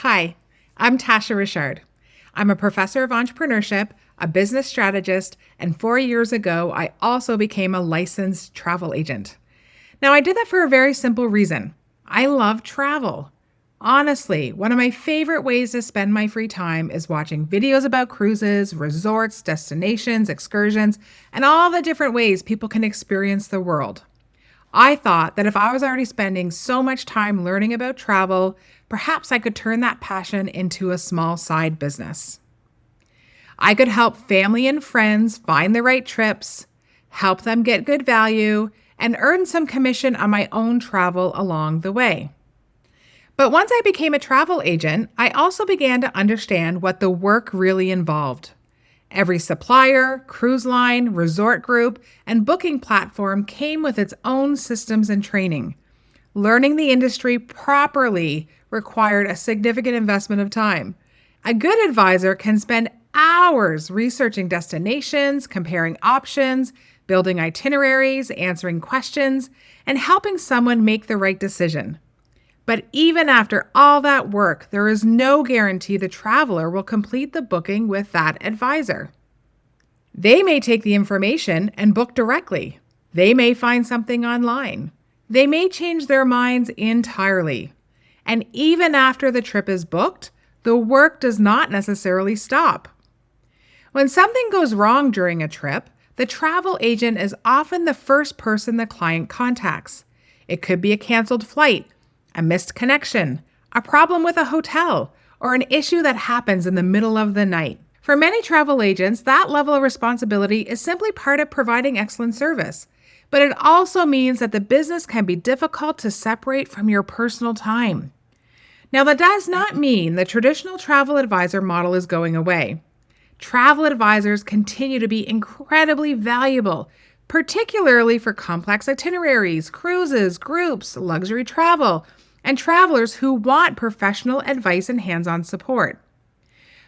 Hi, I'm Tasha Richard. I'm a professor of entrepreneurship, a business strategist, and 4 years ago, I also became a licensed travel agent. Now, I did that for a very simple reason. I love travel. Honestly, one of my favorite ways to spend my free time is watching videos about cruises, resorts, destinations, excursions, and all the different ways people can experience the world. I thought that if I was already spending so much time learning about travel, perhaps I could turn that passion into a small side business. I could help family and friends find the right trips, help them get good value, and earn some commission on my own travel along the way. But once I became a travel agent, I also began to understand what the work really involved. Every supplier, cruise line, resort group, and booking platform came with its own systems and training. Learning the industry properly required a significant investment of time. A good advisor can spend hours researching destinations, comparing options, building itineraries, answering questions, and helping someone make the right decision. But even after all that work, there is no guarantee the traveler will complete the booking with that advisor. They may take the information and book directly. They may find something online. They may change their minds entirely. And even after the trip is booked, the work does not necessarily stop. When something goes wrong during a trip, the travel agent is often the first person the client contacts. It could be a canceled flight, a missed connection, a problem with a hotel, or an issue that happens in the middle of the night. For many travel agents, that level of responsibility is simply part of providing excellent service. But it also means that the business can be difficult to separate from your personal time. Now, that does not mean the traditional travel advisor model is going away. Travel advisors continue to be incredibly valuable, particularly for complex itineraries, cruises, groups, luxury travel, and travelers who want professional advice and hands-on support.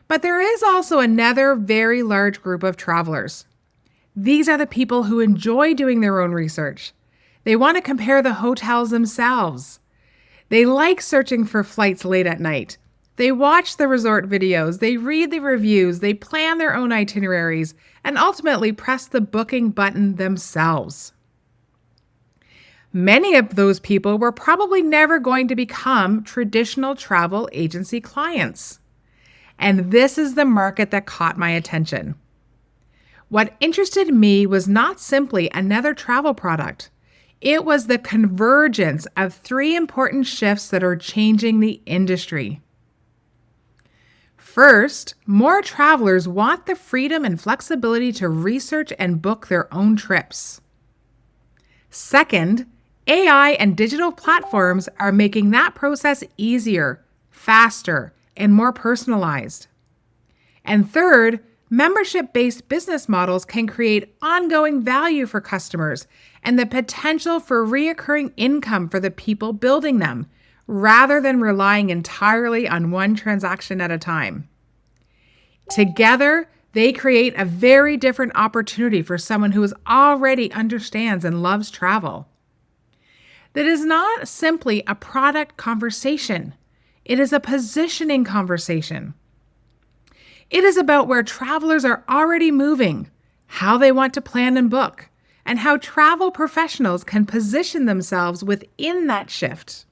But there is also another very large group of travelers. These are the people who enjoy doing their own research. They want to compare the hotels themselves. They like searching for flights late at night. They watch the resort videos, they read the reviews, they plan their own itineraries, and ultimately press the booking button themselves. Many of those people were probably never going to become traditional travel agency clients. And this is the market that caught my attention. What interested me was not simply another travel product. It was the convergence of three important shifts that are changing the industry. First, more travelers want the freedom and flexibility to research and book their own trips. Second, AI and digital platforms are making that process easier, faster, and more personalized. And third, membership-based business models can create ongoing value for customers and the potential for recurring income for the people building them, rather than relying entirely on one transaction at a time. Together, they create a very different opportunity for someone who already understands and loves travel. That is not simply a product conversation. It is a positioning conversation. It is about where travelers are already moving, how they want to plan and book, and how travel professionals can position themselves within that shift.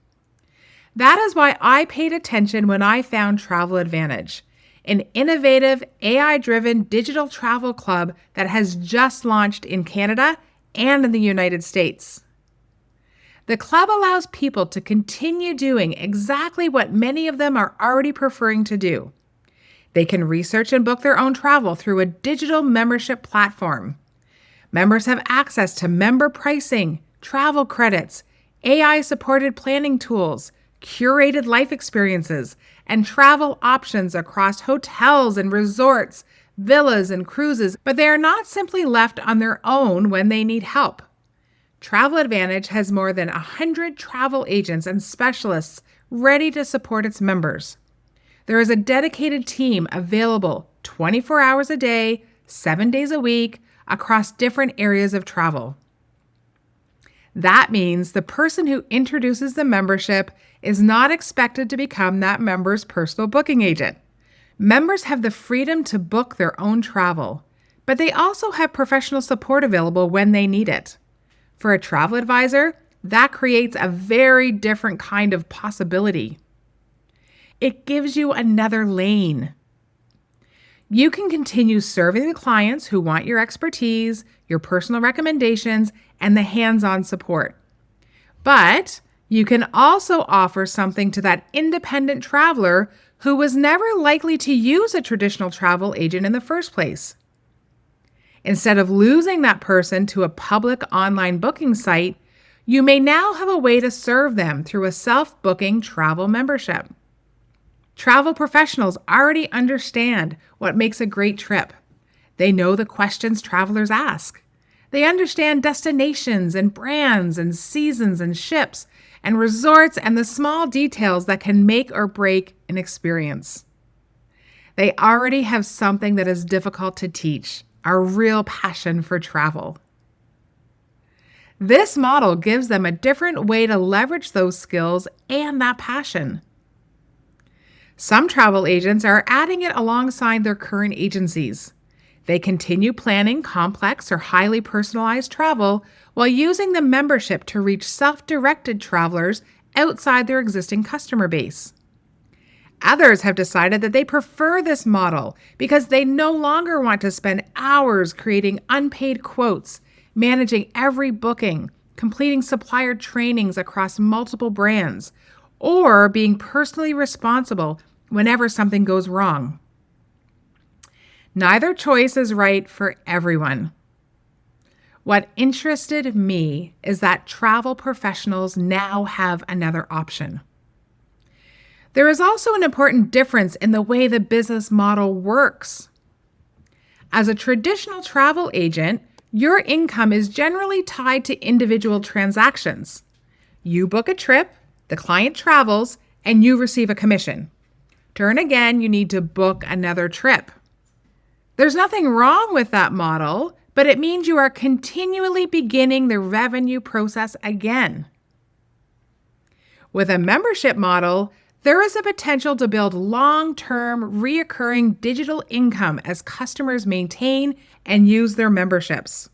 That is why I paid attention when I found Travel Advantage, an innovative, AI-driven digital travel club that has just launched in Canada and in the United States. The club allows people to continue doing exactly what many of them are already preferring to do. They can research and book their own travel through a digital membership platform. Members have access to member pricing, travel credits, AI-supported planning tools, curated life experiences, and travel options across hotels and resorts, villas and cruises, but they are not simply left on their own when they need help. Travel Advantage has more than 100 travel agents and specialists ready to support its members. There is a dedicated team available 24 hours a day, 7 days a week, across different areas of travel. That means the person who introduces the membership is not expected to become that member's personal booking agent. Members have the freedom to book their own travel, but they also have professional support available when they need it. For a travel advisor, that creates a very different kind of possibility. It gives you another lane. You can continue serving the clients who want your expertise, your personal recommendations, and the hands-on support. But you can also offer something to that independent traveler who was never likely to use a traditional travel agent in the first place. Instead of losing that person to a public online booking site, you may now have a way to serve them through a self-booking travel membership. Travel professionals already understand what makes a great trip. They know the questions travelers ask. They understand destinations and brands and seasons and ships and resorts and the small details that can make or break an experience. They already have something that is difficult to teach, a real passion for travel. This model gives them a different way to leverage those skills and that passion. Some travel agents are adding it alongside their current agencies. They continue planning complex or highly personalized travel while using the membership to reach self-directed travelers outside their existing customer base. Others have decided that they prefer this model because they no longer want to spend hours creating unpaid quotes, managing every booking, completing supplier trainings across multiple brands, or being personally responsible whenever something goes wrong. Neither choice is right for everyone. What interested me is that travel professionals now have another option. There is also an important difference in the way the business model works. As a traditional travel agent, your income is generally tied to individual transactions. You book a trip, the client travels, and you receive a commission. Turn again, you need to book another trip. There's nothing wrong with that model, but it means you are continually beginning the revenue process again. With a membership model, there is a potential to build long-term, reoccurring digital income as customers maintain and use their memberships.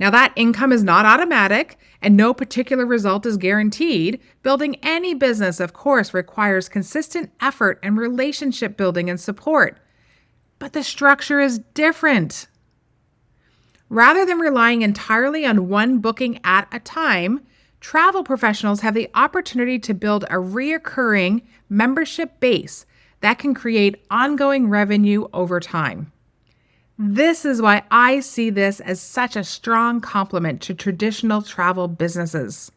Now, that income is not automatic and no particular result is guaranteed. Building any business, of course, requires consistent effort and relationship building and support. But the structure is different. Rather than relying entirely on one booking at a time, travel professionals have the opportunity to build a reoccurring membership base that can create ongoing revenue over time. This is why I see this as such a strong complement to traditional travel businesses.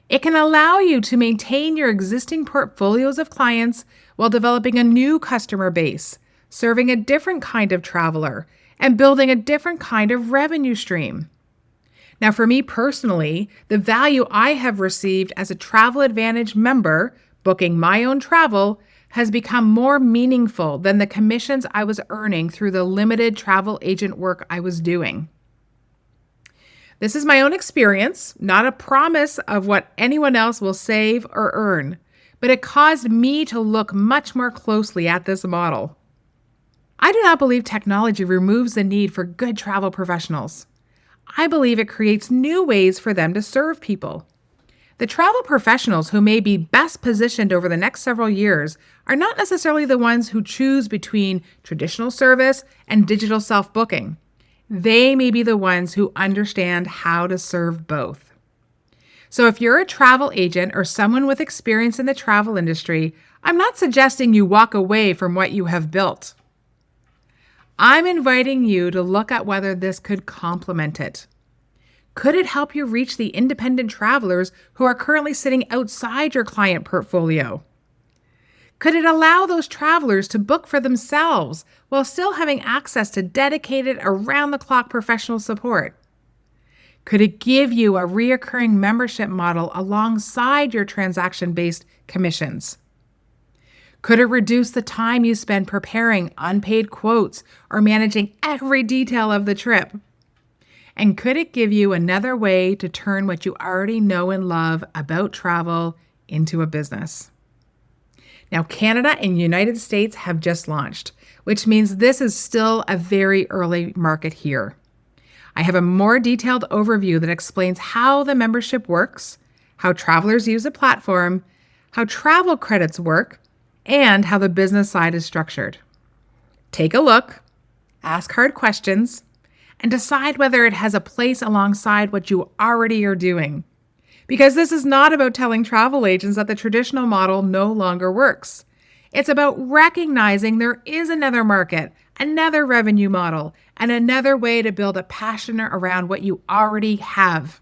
It can allow you to maintain your existing portfolios of clients while developing a new customer base, serving a different kind of traveler, and building a different kind of revenue stream. Now, for me personally, the value I have received as a Travel Advantage member, booking my own travel, has become more meaningful than the commissions I was earning through the limited travel agent work I was doing. This is my own experience, not a promise of what anyone else will save or earn, but it caused me to look much more closely at this model. I do not believe technology removes the need for good travel professionals. I believe it creates new ways for them to serve people. The travel professionals who may be best positioned over the next several years are not necessarily the ones who choose between traditional service and digital self-booking. They may be the ones who understand how to serve both. So if you're a travel agent or someone with experience in the travel industry, I'm not suggesting you walk away from what you have built. I'm inviting you to look at whether this could complement it. Could it help you reach the independent travelers who are currently sitting outside your client portfolio? Could it allow those travelers to book for themselves while still having access to dedicated, around-the-clock professional support? Could it give you a reoccurring membership model alongside your transaction-based commissions? Could it reduce the time you spend preparing unpaid quotes or managing every detail of the trip? And could it give you another way to turn what you already know and love about travel into a business? Now, Canada and United States have just launched, which means this is still a very early market here. I have a more detailed overview that explains how the membership works, how travelers use the platform, how travel credits work, and how the business side is structured. Take a look, ask hard questions, and decide whether it has a place alongside what you already are doing. Because this is not about telling travel agents that the traditional model no longer works. It's about recognizing there is another market, another revenue model, and another way to build a passion around what you already have.